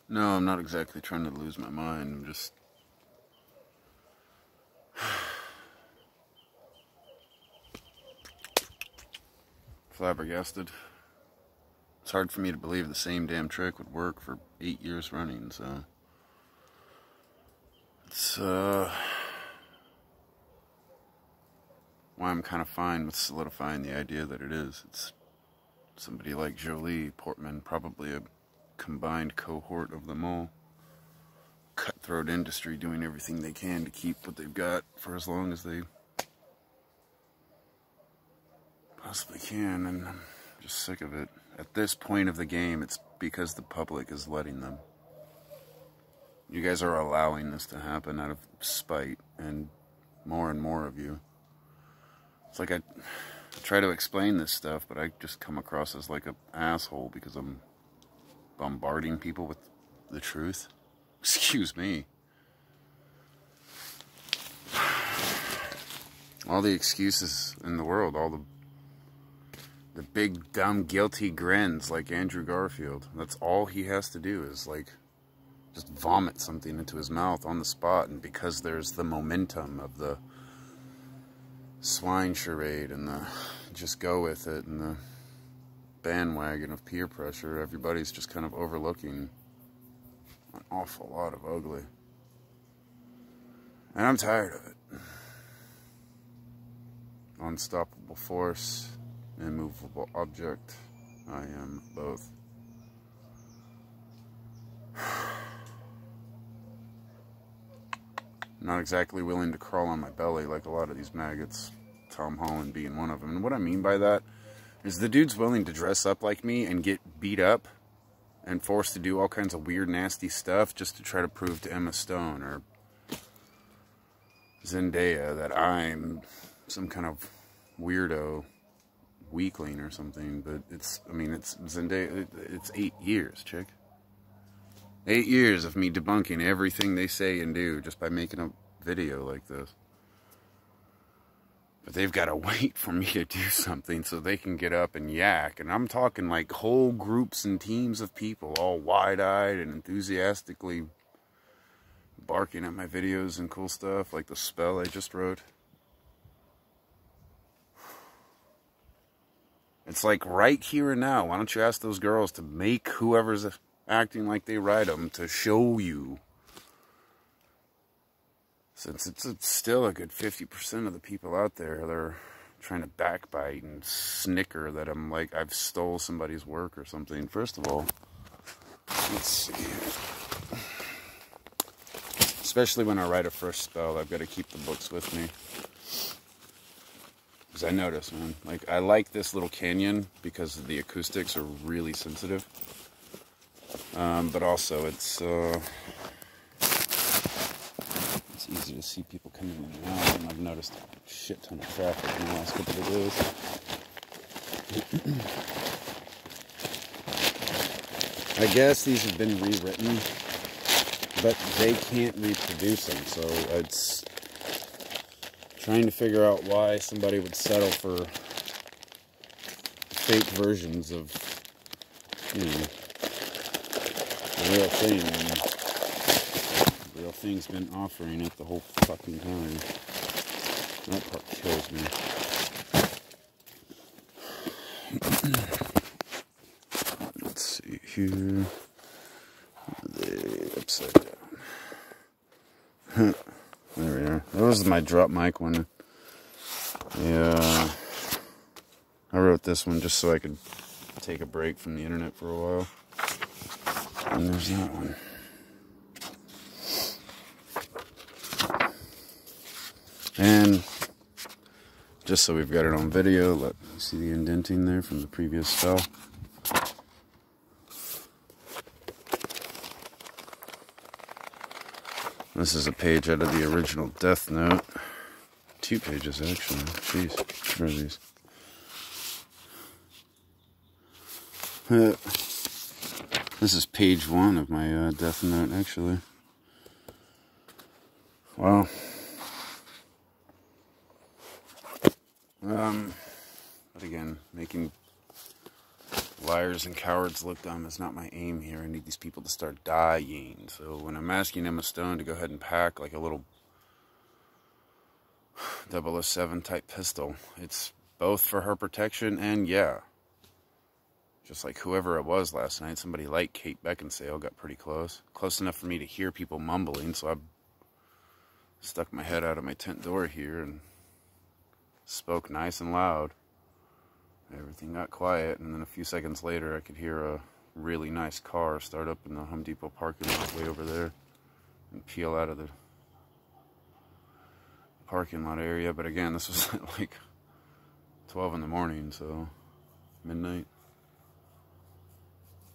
No, I'm not exactly trying to lose my mind. I'm just flabbergasted. It's hard for me to believe the same damn trick would work for 8 years running, so it's why I'm kind of fine with solidifying the idea that it is. It's somebody like Jolie Portman, probably a combined cohort of them all. Cutthroat industry doing everything they can to keep what they've got for as long as they possibly can, and I'm just sick of it. At this point of the game, it's because the public is letting them. You guys are allowing this to happen out of spite, and more of you. It's like I try to explain this stuff, but I just come across as like an asshole because I'm bombarding people with the truth. Excuse me. All the excuses in the world, all the big, dumb, guilty grins like Andrew Garfield. That's all he has to do is, like, just vomit something into his mouth on the spot. And because there's the momentum of the swine charade and the just go with it and the bandwagon of peer pressure, everybody's just kind of overlooking an awful lot of ugly. And I'm tired of it. Unstoppable force. Immovable object. I am both. Not exactly willing to crawl on my belly like a lot of these maggots. Tom Holland being one of them. And what I mean by that is the dude's willing to dress up like me and get beat up and forced to do all kinds of weird, nasty stuff just to try to prove to Emma Stone or Zendaya that I'm some kind of weirdo weakling or something. But it's Zendaya, it's 8 years, chick. 8 years of me debunking everything they say and do just by making a video like this. But they've got to wait for me to do something so they can get up and yak. And I'm talking like whole groups and teams of people, all wide-eyed and enthusiastically barking at my videos and cool stuff, like the spell I just wrote. It's like right here and now. Why don't you ask those girls to make whoever's acting like they write them to show you? Since it's still a good 50% of the people out there, they're trying to backbite and snicker that I'm like I've stole somebody's work or something. First of all, let's see. Especially when I write a first spell, I've got to keep the books with me. Because I notice, man, like I like this little canyon because the acoustics are really sensitive. But also it's easy to see people coming in and out, and I've noticed a shit ton of traffic in the last couple of days. I guess these have been rewritten, but they can't reproduce them, so it's trying to figure out why somebody would settle for fake versions of, you know, the real thing, and the real thing's been offering it the whole fucking time. That part kills me. Let's see here. Upside down. There we are. That was my drop mic one. Yeah. I wrote this one just so I could take a break from the internet for a while. And there's that one. And just so we've got it on video, let me see the indenting there from the previous spell. This is a page out of the original Death Note. 2 pages, actually. Jeez, where are these? This is page 1 of my Death Note, actually. Wow. But again, making Liars and cowards look dumb is not my aim here. I need these people to start dying. So when I'm asking Emma Stone to go ahead and pack like a little 007 type pistol, it's both for her protection and, yeah, just like whoever it was last night, somebody like Kate Beckinsale got pretty close. Close enough for me to hear people mumbling, so I stuck my head out of my tent door here and spoke nice and loud. Everything got quiet, and then a few seconds later I could hear a really nice car start up in the Home Depot parking lot way over there and peel out of the parking lot area. But again, this was at like 12 in the morning, so midnight.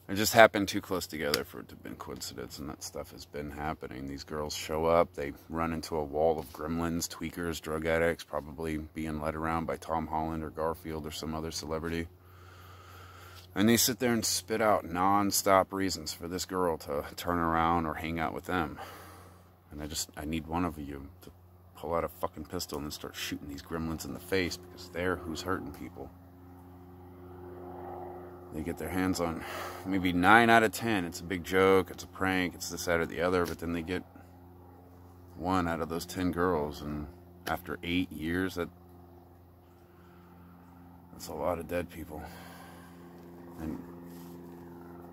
It just happened too close together for it to have been coincidence, and that stuff has been happening. These girls show up, they run into a wall of gremlins, tweakers, drug addicts, probably being led around by Tom Holland or Garfield or some other celebrity. And they sit there and spit out non-stop reasons for this girl to turn around or hang out with them. And I need one of you to pull out a fucking pistol and start shooting these gremlins in the face, because they're who's hurting people. They get their hands on maybe 9 out of 10. It's a big joke, it's a prank, it's this, that, or the other, but then they get 1 out of those 10 girls, and after 8 years, that's a lot of dead people. And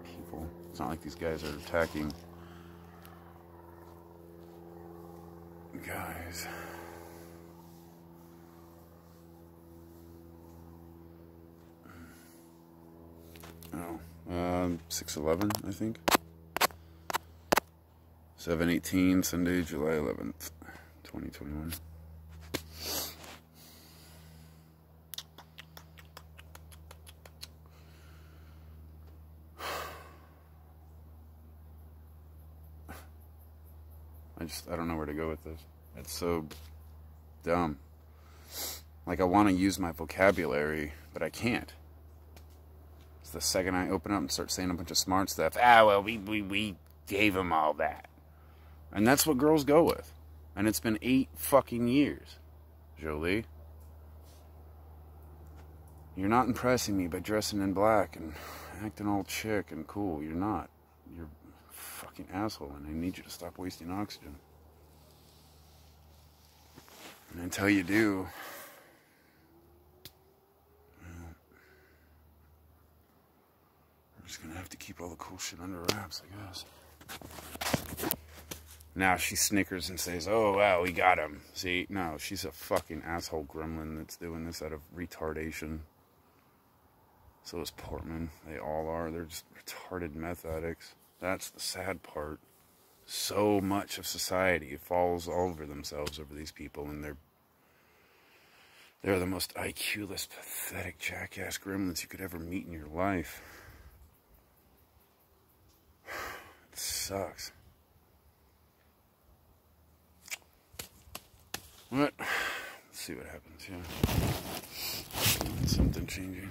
people, it's not like these guys are attacking guys. Oh, 6/11, I think. 7/18, Sunday, July 11th, 2021. I don't know where to go with this. It's so dumb. Like, I want to use my vocabulary, but I can't. The second I open up and start saying a bunch of smart stuff, well, we gave them all that. And that's what girls go with. And it's been 8 fucking years, Jolie. You're not impressing me by dressing in black and acting all chick and cool. You're not. You're a fucking asshole, and I need you to stop wasting oxygen. And until you do, just gonna have to keep all the cool shit under wraps, I guess. Now she snickers and says, oh, wow, we got him. See, no, she's a fucking asshole gremlin that's doing this out of retardation. So is Portman. They all are. They're just retarded meth addicts. That's the sad part. So much of society falls over themselves over these people, and they're the most IQ-less, pathetic, jackass gremlins you could ever meet in your life. It sucks. But let's see what happens, yeah. Something changing.